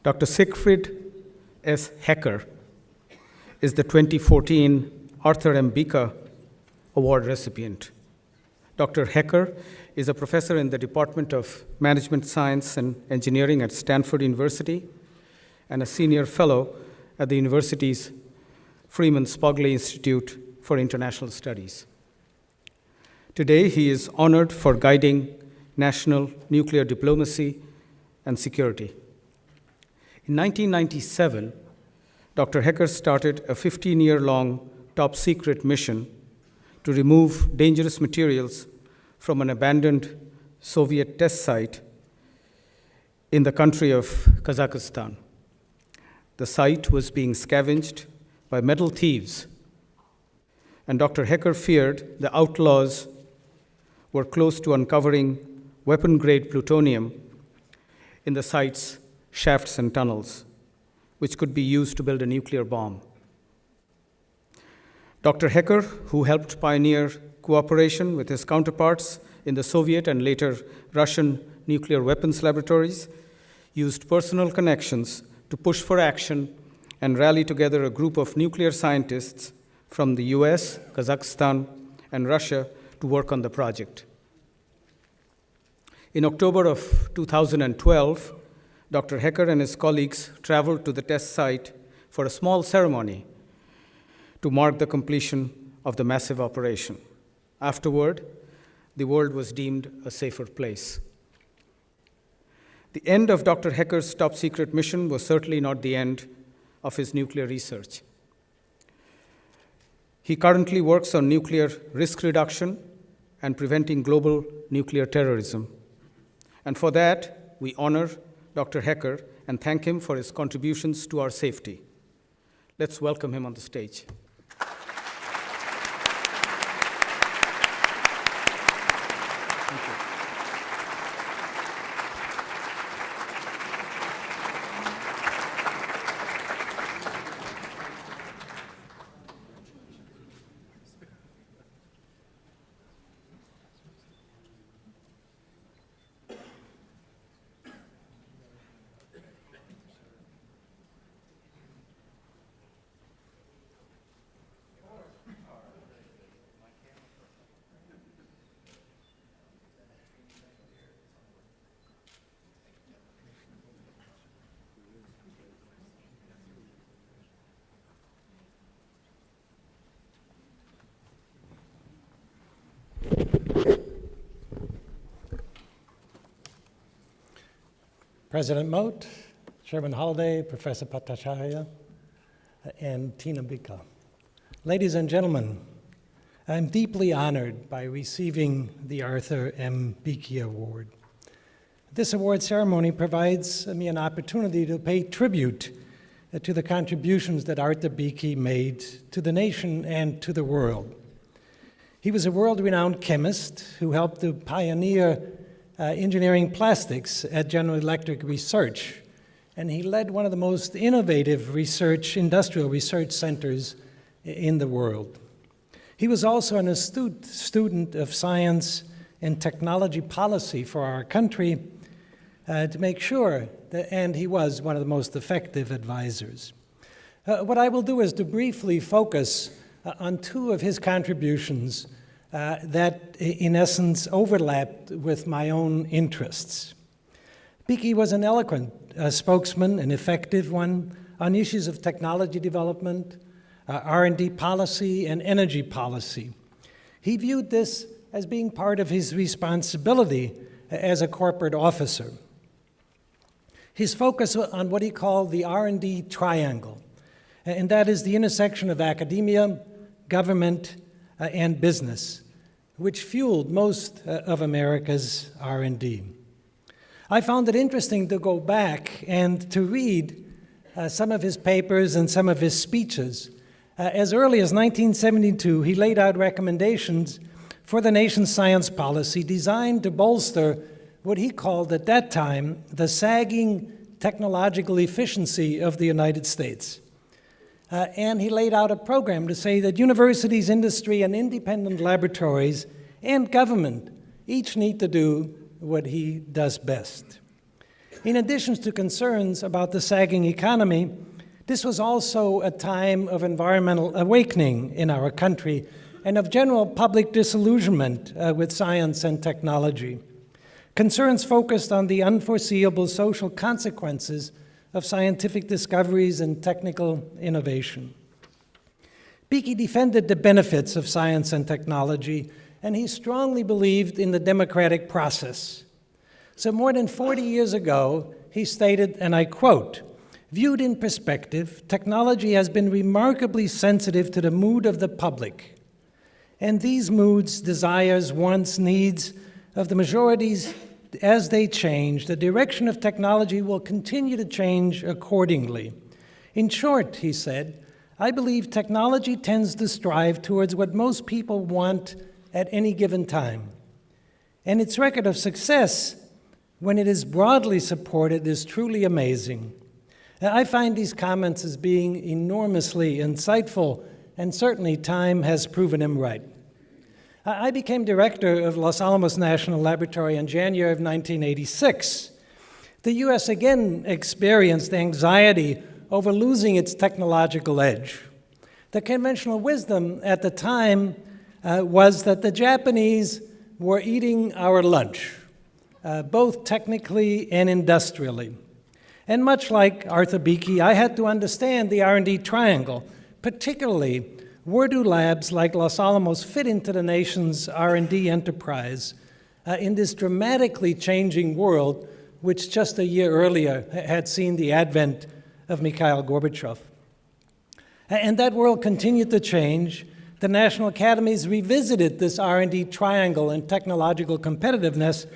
Dr. Siegfried S. Hecker is the 2014 Arthur M. Bueche Award recipient. Dr. Hecker is a professor in the Department of Management Science and Engineering at Stanford University and a senior fellow at the university's Freeman Spogli Institute for International Studies. Today, he is honored for guiding national nuclear diplomacy and security. In 1997, Dr. Hecker started a 15-year-long top-secret mission to remove dangerous materials from an abandoned Soviet test site in the country of Kazakhstan. The site was being scavenged by metal thieves, and Dr. Hecker feared the outlaws were close to uncovering weapon-grade plutonium in the site's shafts and tunnels, which could be used to build a nuclear bomb. Dr. Hecker, who helped pioneer cooperation with his counterparts in the Soviet and later Russian nuclear weapons laboratories, used personal connections to push for action and rally together a group of nuclear scientists from the US, Kazakhstan, and Russia to work on the project. In October of 2012, Dr. Hecker and his colleagues traveled to the test site for a small ceremony to mark the completion of the massive operation. Afterward, the world was deemed a safer place. The end of Dr. Hecker's top-secret mission was certainly not the end of his nuclear research. He currently works on nuclear risk reduction and preventing global nuclear terrorism. And for that, we honor Dr. Hecker and thank him for his contributions to our safety. Let's welcome him on the stage. President Moat, Chairman Holliday, Professor Bhattacharya, and Tina Bueche. Ladies and gentlemen, I'm deeply honored by receiving the Arthur M. Bueche Award. This award ceremony provides me an opportunity to pay tribute to the contributions that Arthur Bueche made to the nation and to the world. He was a world-renowned chemist who helped to pioneer engineering plastics at General Electric Research, and he led one of the most innovative industrial research centers in the world. He was also an astute student of science and technology policy for our country to make sure that, and he was one of the most effective advisors. What I will do is to briefly focus on two of his contributions that, in essence, overlapped with my own interests. Bueche was an eloquent spokesman, an effective one, on issues of technology development, R&D policy, and energy policy. He viewed this as being part of his responsibility as a corporate officer. His focus on what he called the R&D triangle, and that is the intersection of academia, government, and business, which fueled most of America's R&D. I found it interesting to go back and to read some of his papers and some of his speeches. As early as 1972, he laid out recommendations for the nation's science policy designed to bolster what he called at that time the sagging technological efficiency of the United States. And he laid out a program to say that universities, industry, and independent laboratories and government each need to do what he does best. In addition to concerns about the sagging economy, this was also a time of environmental awakening in our country and of general public disillusionment with science and technology. Concerns focused on the unforeseeable social consequences of scientific discoveries and technical innovation. Bueche defended the benefits of science and technology, and he strongly believed in the democratic process. So more than 40 years ago, he stated, and I quote, "Viewed in perspective, technology has been remarkably sensitive to the mood of the public. And these moods, desires, wants, needs of the majorities, as they change, the direction of technology will continue to change accordingly. In short," he said, "I believe technology tends to strive towards what most people want at any given time. And its record of success, when it is broadly supported, is truly amazing." I find these comments as being enormously insightful, and certainly time has proven him right. I became director of Los Alamos National Laboratory in January of 1986. The U.S. again experienced anxiety over losing its technological edge. The conventional wisdom at the time was that the Japanese were eating our lunch, both technically and industrially. And much like Arthur Bueche, I had to understand the R&D triangle, particularly where do labs like Los Alamos fit into the nation's R&D enterprise in this dramatically changing world, which just a year earlier had seen the advent of Mikhail Gorbachev. And that world continued to change. The national academies revisited this R&D triangle and technological competitiveness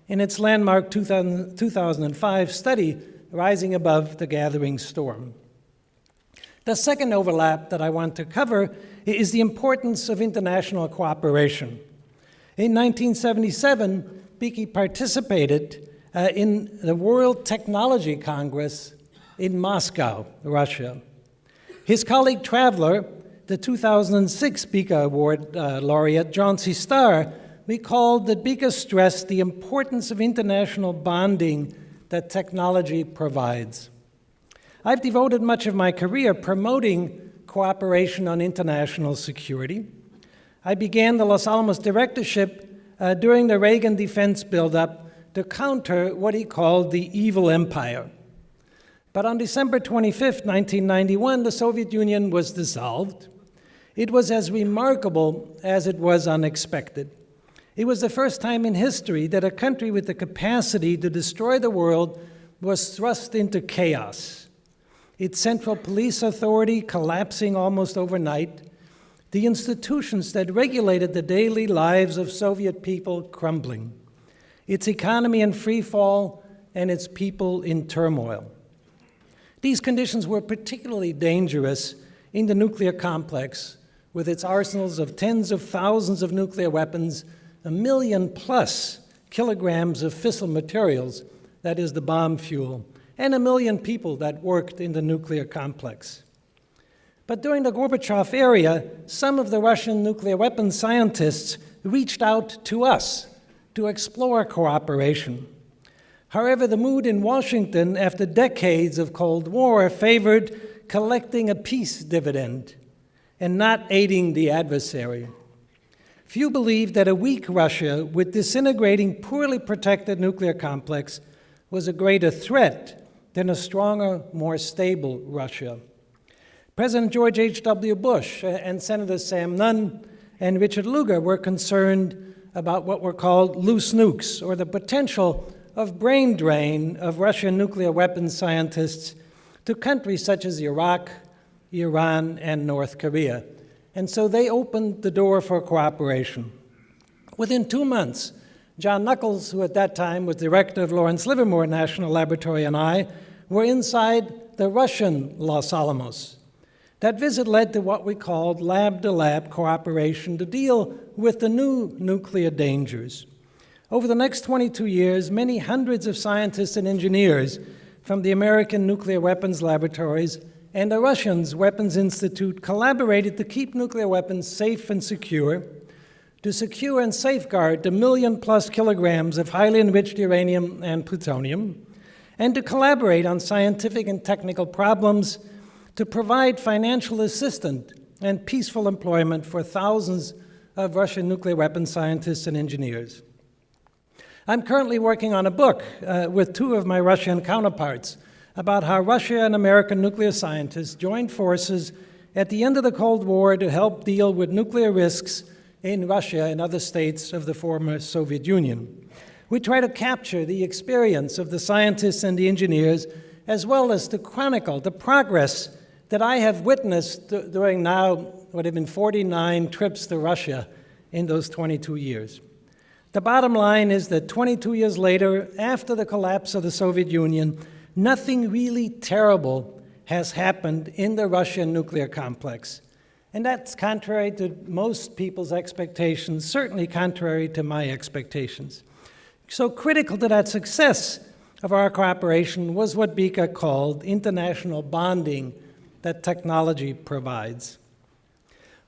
in its landmark 2005 study, Rising Above the Gathering Storm. The second overlap that I want to cover is the importance of international cooperation. In 1977, Bueche participated in the World Technology Congress in Moscow, Russia. His colleague traveler, the 2006 Bueche Award laureate John C. Starr, recalled that Bueche stressed the importance of international bonding that technology provides. I've devoted much of my career promoting cooperation on international security. I began the Los Alamos directorship during the Reagan defense buildup to counter what he called the evil empire. But on December 25, 1991, the Soviet Union was dissolved. It was as remarkable as it was unexpected. It was the first time in history that a country with the capacity to destroy the world was thrust into chaos. Its central police authority collapsing almost overnight, the institutions that regulated the daily lives of Soviet people crumbling, its economy in free fall, and its people in turmoil. These conditions were particularly dangerous in the nuclear complex, with its arsenals of tens of thousands of nuclear weapons, 1 million plus kilograms of fissile materials, that is the bomb fuel, and 1 million people that worked in the nuclear complex. But during the Gorbachev era, some of the Russian nuclear weapons scientists reached out to us to explore cooperation. However, the mood in Washington after decades of Cold War favored collecting a peace dividend and not aiding the adversary. Few believed that a weak Russia with disintegrating, poorly protected nuclear complex was a greater threat than a stronger, more stable Russia. President George H.W. Bush and Senators Sam Nunn and Richard Lugar were concerned about what were called loose nukes, or the potential of brain drain of Russian nuclear weapons scientists to countries such as Iraq, Iran, and North Korea. And so they opened the door for cooperation. Within 2 months, John Knuckles, who at that time was director of Lawrence Livermore National Laboratory, and I were inside the Russian Los Alamos. That visit led to what we called lab-to-lab cooperation to deal with the new nuclear dangers. Over the next 22 years, many hundreds of scientists and engineers from the American Nuclear Weapons Laboratories and the Russian Weapons Institute collaborated to keep nuclear weapons safe and secure, to secure and safeguard the 1 million+ kilograms of highly enriched uranium and plutonium, and to collaborate on scientific and technical problems to provide financial assistance and peaceful employment for thousands of Russian nuclear weapons scientists and engineers. I'm currently working on a book with two of my Russian counterparts about how Russia and American nuclear scientists joined forces at the end of the Cold War to help deal with nuclear risks in Russia and other states of the former Soviet Union. We try to capture the experience of the scientists and the engineers, as well as to chronicle the progress that I have witnessed during now what have been 49 trips to Russia in those 22 years. The bottom line is that 22 years later, after the collapse of the Soviet Union, nothing really terrible has happened in the Russian nuclear complex. And that's contrary to most people's expectations, certainly contrary to my expectations. So critical to that success of our cooperation was what Bueche called international bonding that technology provides.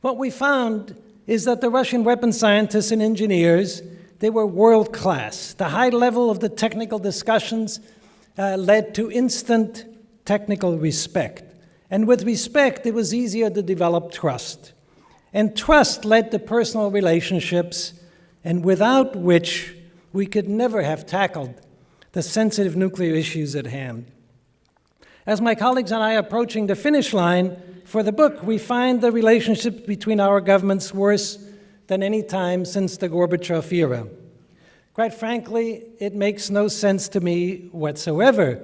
What we found is that the Russian weapons scientists and engineers, they were world-class. The high level of the technical discussions led to instant technical respect. And with respect, it was easier to develop trust. And trust led to personal relationships, and without which we could never have tackled the sensitive nuclear issues at hand. As my colleagues and I are approaching the finish line for the book, we find the relationship between our governments worse than any time since the Gorbachev era. Quite frankly, it makes no sense to me whatsoever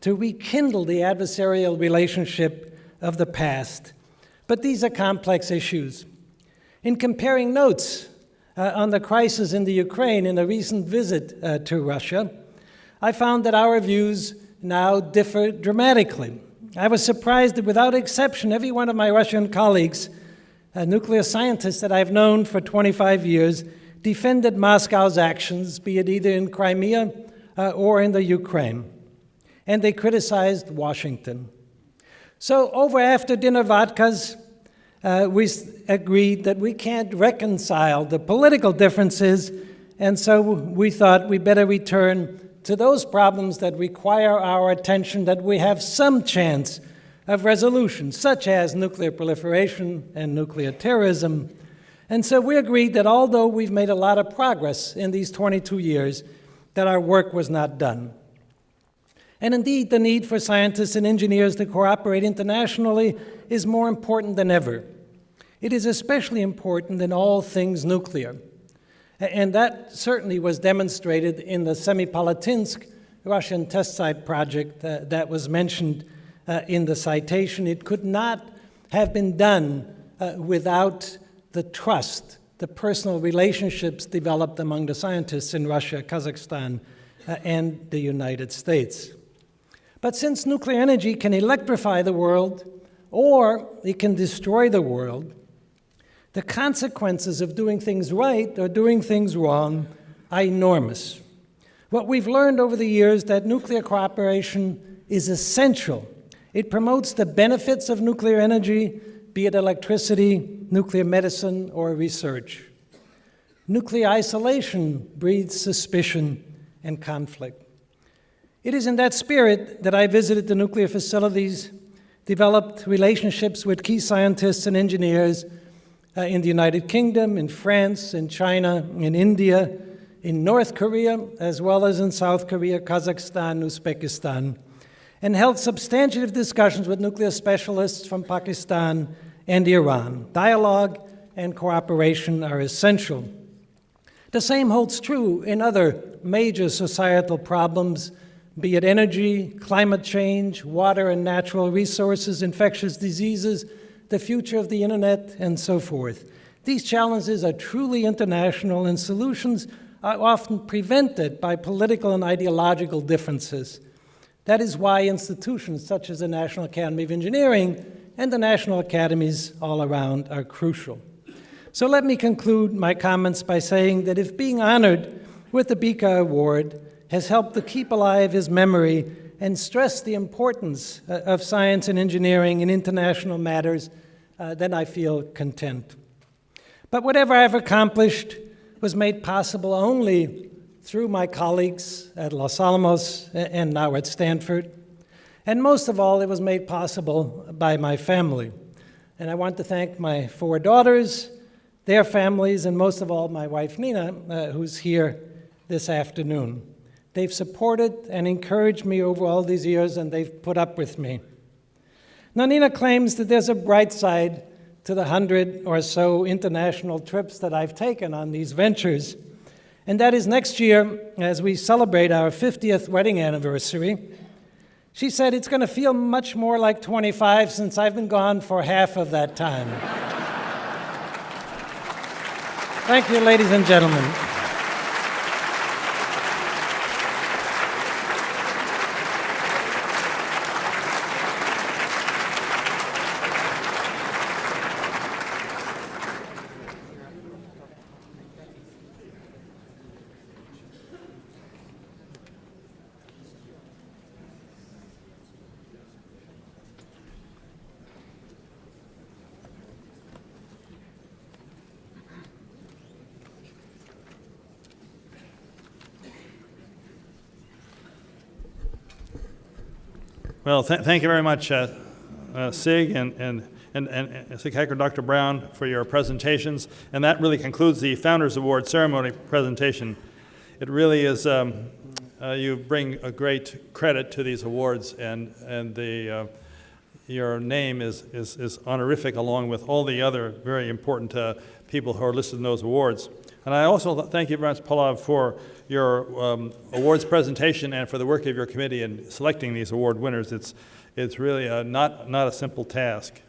to rekindle the adversarial relationship of the past. But these are complex issues. In comparing notes on the crisis in the Ukraine in a recent visit to Russia, I found that our views now differ dramatically. I was surprised that without exception, every one of my Russian colleagues, nuclear scientists that I've known for 25 years, defended Moscow's actions, be it either in Crimea or in the Ukraine. And they criticized Washington. So over after dinner vodkas, we agreed that we can't reconcile the political differences, and so we thought we better return to those problems that require our attention, that we have some chance of resolution, such as nuclear proliferation and nuclear terrorism. And so we agreed that although we've made a lot of progress in these 22 years, that our work was not done. And indeed, the need for scientists and engineers to cooperate internationally is more important than ever. It is especially important in all things nuclear. And that certainly was demonstrated in the Semipalatinsk Russian test site project that was mentioned in the citation. It could not have been done without the trust, the personal relationships developed among the scientists in Russia, Kazakhstan, and the United States. But since nuclear energy can electrify the world, or it can destroy the world, the consequences of doing things right or doing things wrong are enormous. What we've learned over the years is that nuclear cooperation is essential. It promotes the benefits of nuclear energy, be it electricity, nuclear medicine, or research. Nuclear isolation breeds suspicion and conflict. It is in that spirit that I visited the nuclear facilities, developed relationships with key scientists and engineers in the United Kingdom, in France, in China, in India, in North Korea, as well as in South Korea, Kazakhstan, Uzbekistan, and held substantive discussions with nuclear specialists from Pakistan and Iran. Dialogue and cooperation are essential. The same holds true in other major societal problems, be it energy, climate change, water and natural resources, infectious diseases, the future of the internet, and so forth. These challenges are truly international, and solutions are often prevented by political and ideological differences. That is why institutions such as the National Academy of Engineering and the national academies all around are crucial. So let me conclude my comments by saying that if being honored with the Bueche Award has helped to keep alive his memory and stress the importance of science and engineering in international matters, then I feel content. But whatever I've accomplished was made possible only through my colleagues at Los Alamos and now at Stanford. And most of all, it was made possible by my family. And I want to thank my 4 daughters, their families, and most of all, my wife, Nina, who's here this afternoon. They've supported and encouraged me over all these years, and they've put up with me. Now, Nina claims that there's a bright side to the 100 or so international trips that I've taken on these ventures, and that is next year, as we celebrate our 50th wedding anniversary. She said it's going to feel much more like 25 since I've been gone for half of that time. Thank you, ladies and gentlemen. Well, thank you very much, Sig and Sig Hecker, Dr. Brown, for your presentations. And that really concludes the Founders Award ceremony presentation. It really is, you bring a great credit to these awards, and your name is honorific along with all the other very important people who are listed in those awards. And I also thank you very much, Pallav, for your awards presentation and for the work of your committee in selecting these award winners. It's really not a simple task.